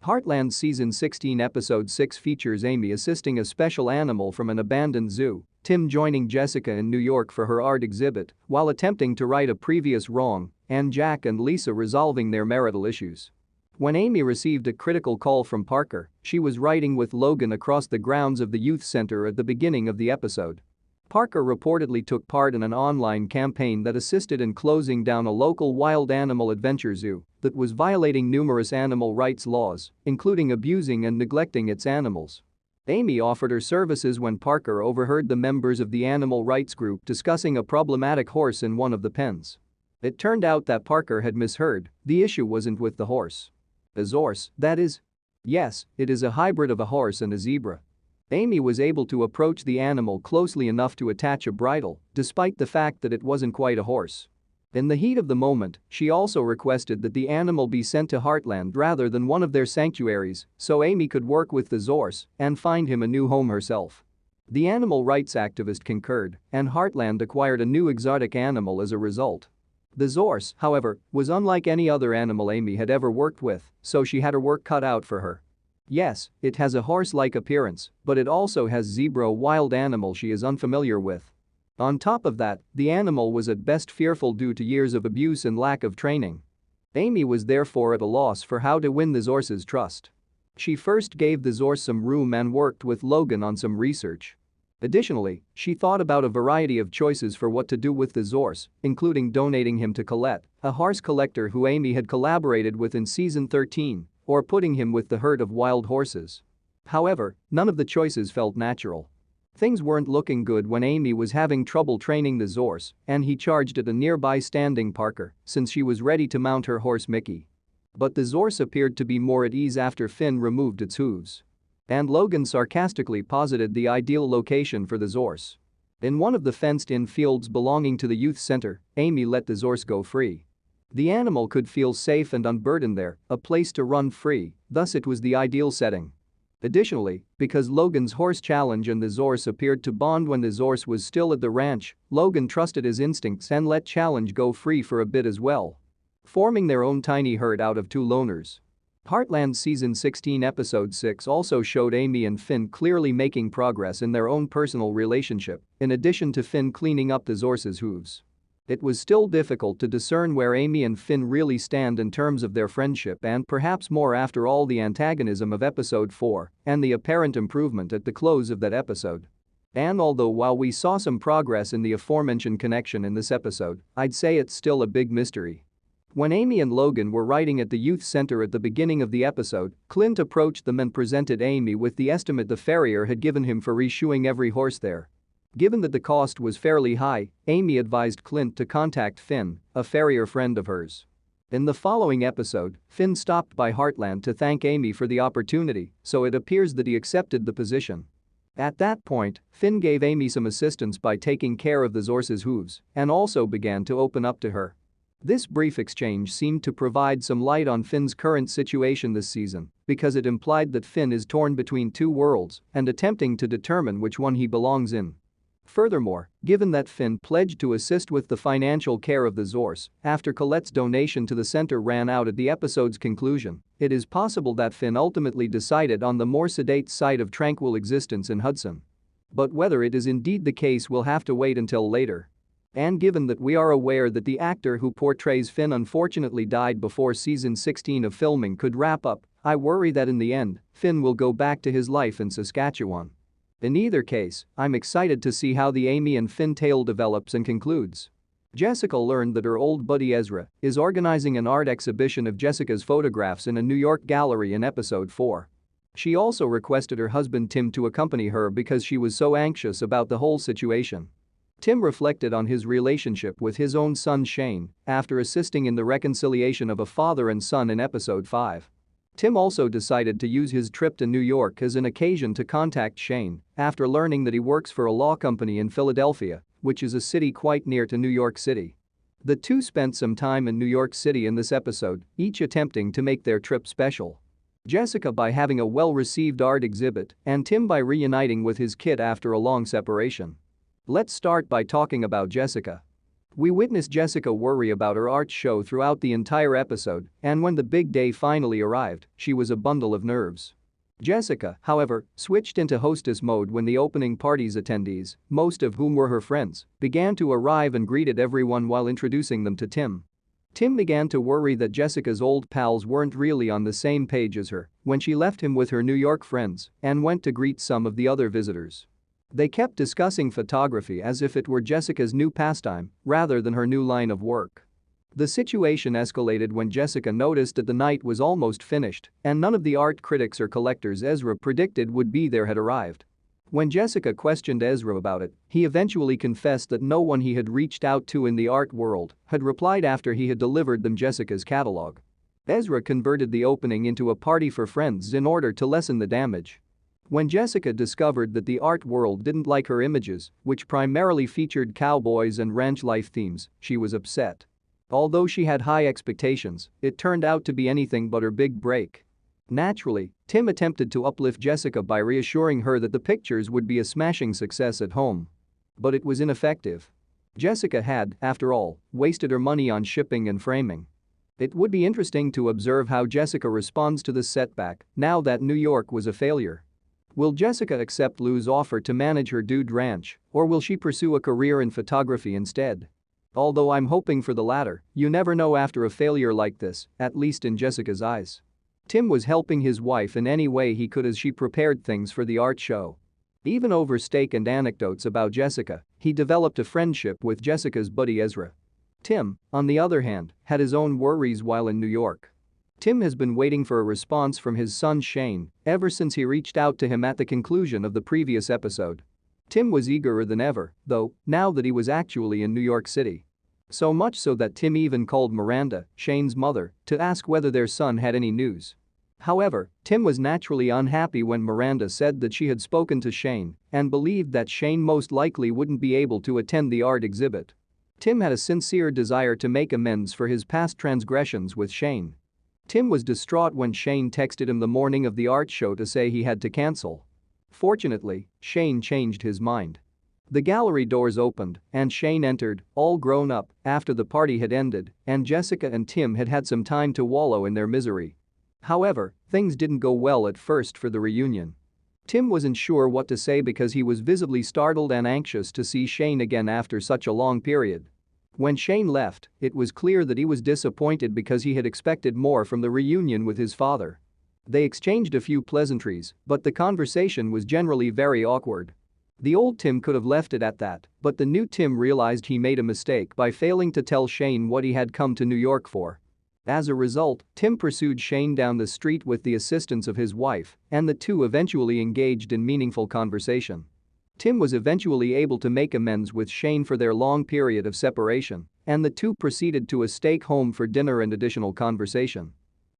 Heartland Season 16 Episode 6 features Amy assisting a special animal from an abandoned zoo, Tim joining Jessica in New York for her art exhibit while attempting to right a previous wrong, and Jack and Lisa resolving their marital issues. When Amy received a critical call from Parker, she was riding with Logan across the grounds of the youth center at the beginning of the episode. Parker reportedly took part in an online campaign that assisted in closing down a local wild animal adventure zoo that was violating numerous animal rights laws, including abusing and neglecting its animals. Amy offered her services when Parker overheard the members of the animal rights group discussing a problematic horse in one of the pens. It turned out that Parker had misheard. The issue wasn't with the horse. A zorse, that is? Yes, it is a hybrid of a horse and a zebra. Amy was able to approach the animal closely enough to attach a bridle, despite the fact that it wasn't quite a horse. In the heat of the moment, she also requested that the animal be sent to Heartland rather than one of their sanctuaries so Amy could work with the zorse and find him a new home herself. The animal rights activist concurred, and Heartland acquired a new exotic animal as a result. The zorse, however, was unlike any other animal Amy had ever worked with, so she had her work cut out for her. Yes, it has a horse-like appearance, but it also has zebra, a wild animal she is unfamiliar with. On top of that, the animal was at best fearful due to years of abuse and lack of training. Amy was therefore at a loss for how to win the zorse's trust. She first gave the zorse some room and worked with Logan on some research. Additionally, she thought about a variety of choices for what to do with the zorse, including donating him to Colette, a horse collector who Amy had collaborated with in Season 13, or putting him with the herd of wild horses. However, none of the choices felt natural. Things weren't looking good when Amy was having trouble training the zorse, and he charged at a nearby standing Parker since she was ready to mount her horse Mickey. But the zorse appeared to be more at ease after Finn removed its hooves. And Logan sarcastically posited the ideal location for the zorse. In one of the fenced-in fields belonging to the youth center, Amy let the zorse go free. The animal could feel safe and unburdened there, a place to run free, thus it was the ideal setting. Additionally, because Logan's horse challenge and the zorse appeared to bond when the zorse was still at the ranch, Logan trusted his instincts and let challenge go free for a bit as well, forming their own tiny herd out of two loners. Heartland Season 16 Episode 6 also showed Amy and Finn clearly making progress in their own personal relationship, in addition to Finn cleaning up the zorse's hooves. It was still difficult to discern where Amy and Finn really stand in terms of their friendship, and perhaps more after all the antagonism of Episode 4 and the apparent improvement at the close of that episode. And although while we saw some progress in the aforementioned connection in this episode, I'd say it's still a big mystery. When Amy and Logan were riding at the youth center at the beginning of the episode, Clint approached them and presented Amy with the estimate the farrier had given him for reshoeing every horse there. Given that the cost was fairly high, Amy advised Clint to contact Finn, a farrier friend of hers. In the following episode, Finn stopped by Heartland to thank Amy for the opportunity, so it appears that he accepted the position. At that point, Finn gave Amy some assistance by taking care of the zorse's hooves and also began to open up to her. This brief exchange seemed to provide some light on Finn's current situation this season because it implied that Finn is torn between two worlds and attempting to determine which one he belongs in. Furthermore, given that Finn pledged to assist with the financial care of the zorse after Colette's donation to the center ran out at the episode's conclusion, it is possible that Finn ultimately decided on the more sedate side of tranquil existence in Hudson. But whether it is indeed the case, we'll have to wait until later. And given that we are aware that the actor who portrays Finn unfortunately died before Season 16 of filming could wrap up, I worry that in the end, Finn will go back to his life in Saskatchewan. In either case, I'm excited to see how the Amy and Finn tale develops and concludes. Jessica learned that her old buddy Ezra is organizing an art exhibition of Jessica's photographs in a New York gallery in Episode 4. She also requested her husband Tim to accompany her because she was so anxious about the whole situation. Tim reflected on his relationship with his own son Shane after assisting in the reconciliation of a father and son in Episode 5. Tim also decided to use his trip to New York as an occasion to contact Shane after learning that he works for a law company in Philadelphia, which is a city quite near to New York City. The two spent some time in New York City in this episode, each attempting to make their trip special. Jessica by having a well-received art exhibit, and Tim by reuniting with his kid after a long separation. Let's start by talking about Jessica. We witnessed Jessica worry about her art show throughout the entire episode, and when the big day finally arrived, she was a bundle of nerves. Jessica, however, switched into hostess mode when the opening party's attendees, most of whom were her friends, began to arrive and greeted everyone while introducing them to Tim. Tim began to worry that Jessica's old pals weren't really on the same page as her when she left him with her New York friends and went to greet some of the other visitors. They kept discussing photography as if it were Jessica's new pastime rather than her new line of work. The situation escalated when Jessica noticed that the night was almost finished and none of the art critics or collectors Ezra predicted would be there had arrived. When Jessica questioned Ezra about it, he eventually confessed that no one he had reached out to in the art world had replied after he had delivered them Jessica's catalog. Ezra converted the opening into a party for friends in order to lessen the damage. When Jessica discovered that the art world didn't like her images, which primarily featured cowboys and ranch life themes, she was upset. Although she had high expectations, it turned out to be anything but her big break. Naturally, Tim attempted to uplift Jessica by reassuring her that the pictures would be a smashing success at home. But it was ineffective. Jessica had, after all, wasted her money on shipping and framing. It would be interesting to observe how Jessica responds to this setback now that New York was a failure. Will Jessica accept Lou's offer to manage her dude ranch, or will she pursue a career in photography instead? Although I'm hoping for the latter, you never know after a failure like this, at least in Jessica's eyes. Tim was helping his wife in any way he could as she prepared things for the art show. Even over steak and anecdotes about Jessica, he developed a friendship with Jessica's buddy Ezra. Tim, on the other hand, had his own worries while in New York. Tim has been waiting for a response from his son Shane ever since he reached out to him at the conclusion of the previous episode. Tim was eager than ever, though, now that he was actually in New York City. So much so that Tim even called Miranda, Shane's mother, to ask whether their son had any news. However, Tim was naturally unhappy when Miranda said that she had spoken to Shane and believed that Shane most likely wouldn't be able to attend the art exhibit. Tim had a sincere desire to make amends for his past transgressions with Shane. Tim was distraught when Shane texted him the morning of the art show to say he had to cancel. Fortunately, Shane changed his mind. The gallery doors opened and Shane entered, all grown up, after the party had ended and Jessica and Tim had had some time to wallow in their misery. However, things didn't go well at first for the reunion. Tim wasn't sure what to say because he was visibly startled and anxious to see Shane again after such a long period. When Shane left, it was clear that he was disappointed because he had expected more from the reunion with his father. They exchanged a few pleasantries, but the conversation was generally very awkward. The old Tim could have left it at that, but the new Tim realized he made a mistake by failing to tell Shane what he had come to New York for. As a result, Tim pursued Shane down the street with the assistance of his wife, and the two eventually engaged in meaningful conversation. Tim was eventually able to make amends with Shane for their long period of separation, and the two proceeded to a steak home for dinner and additional conversation.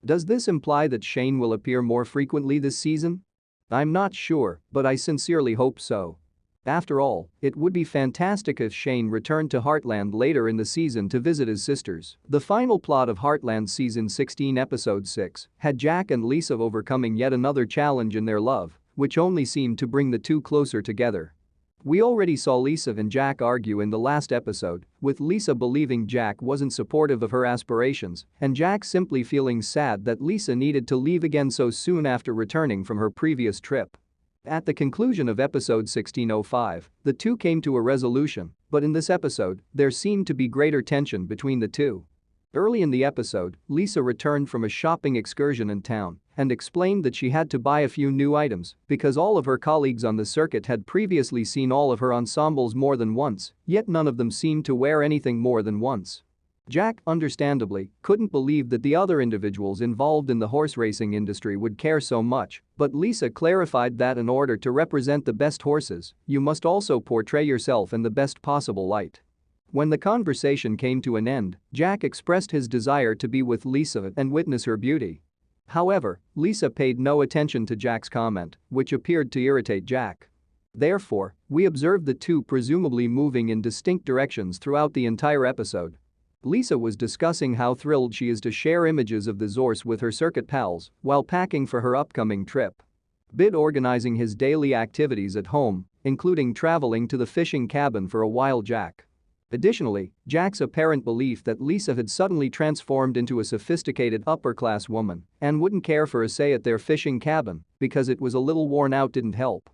Does this imply that Shane will appear more frequently this season? I'm not sure, but I sincerely hope so. After all, it would be fantastic if Shane returned to Heartland later in the season to visit his sisters. The final plot of Heartland season 16 episode 6 had Jack and Lisa overcoming yet another challenge in their love, which only seemed to bring the two closer together. We already saw Lisa and Jack argue in the last episode, with Lisa believing Jack wasn't supportive of her aspirations and Jack simply feeling sad that Lisa needed to leave again so soon after returning from her previous trip. At the conclusion of episode 1605, the two came to a resolution, but in this episode, there seemed to be greater tension between the two. Early in the episode, Lisa returned from a shopping excursion in town and explained that she had to buy a few new items because all of her colleagues on the circuit had previously seen all of her ensembles more than once, yet none of them seemed to wear anything more than once. Jack, understandably, couldn't believe that the other individuals involved in the horse racing industry would care so much, but Lisa clarified that in order to represent the best horses, you must also portray yourself in the best possible light. When the conversation came to an end, Jack expressed his desire to be with Lisa and witness her beauty. However, Lisa paid no attention to Jack's comment, which appeared to irritate Jack. Therefore, we observed the two presumably moving in distinct directions throughout the entire episode. Lisa was discussing how thrilled she is to share images of the zorse with her circuit pals while packing for her upcoming trip. Bid organizing his daily activities at home, including traveling to the fishing cabin for a while. Jack Additionally, Jack's apparent belief that Lisa had suddenly transformed into a sophisticated upper-class woman and wouldn't care for a say at their fishing cabin because it was a little worn out didn't help.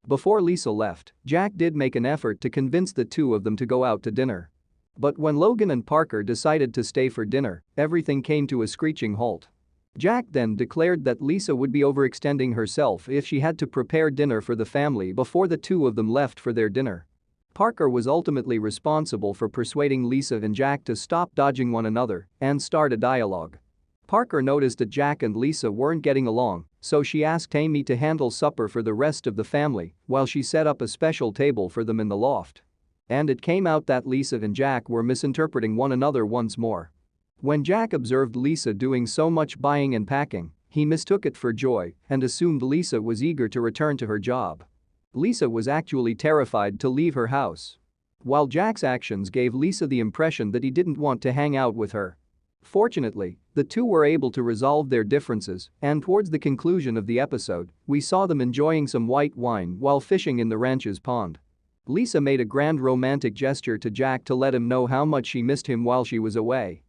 Before Lisa left, Jack did make an effort to convince the two of them to go out to dinner. But when Logan and Parker decided to stay for dinner, everything came to a screeching halt. Jack then declared that Lisa would be overextending herself if she had to prepare dinner for the family before the two of them left for their dinner. Parker was ultimately responsible for persuading Lisa and Jack to stop dodging one another and start a dialogue. Parker noticed that Jack and Lisa weren't getting along, so she asked Amy to handle supper for the rest of the family while she set up a special table for them in the loft. And it came out that Lisa and Jack were misinterpreting one another once more. When Jack observed Lisa doing so much buying and packing, he mistook it for joy and assumed Lisa was eager to return to her job. Lisa was actually terrified to leave her house. While Jack's actions gave Lisa the impression that he didn't want to hang out with her. Fortunately, the two were able to resolve their differences, and towards the conclusion of the episode, we saw them enjoying some white wine while fishing in the ranch's pond. Lisa made a grand romantic gesture to Jack to let him know how much she missed him while she was away.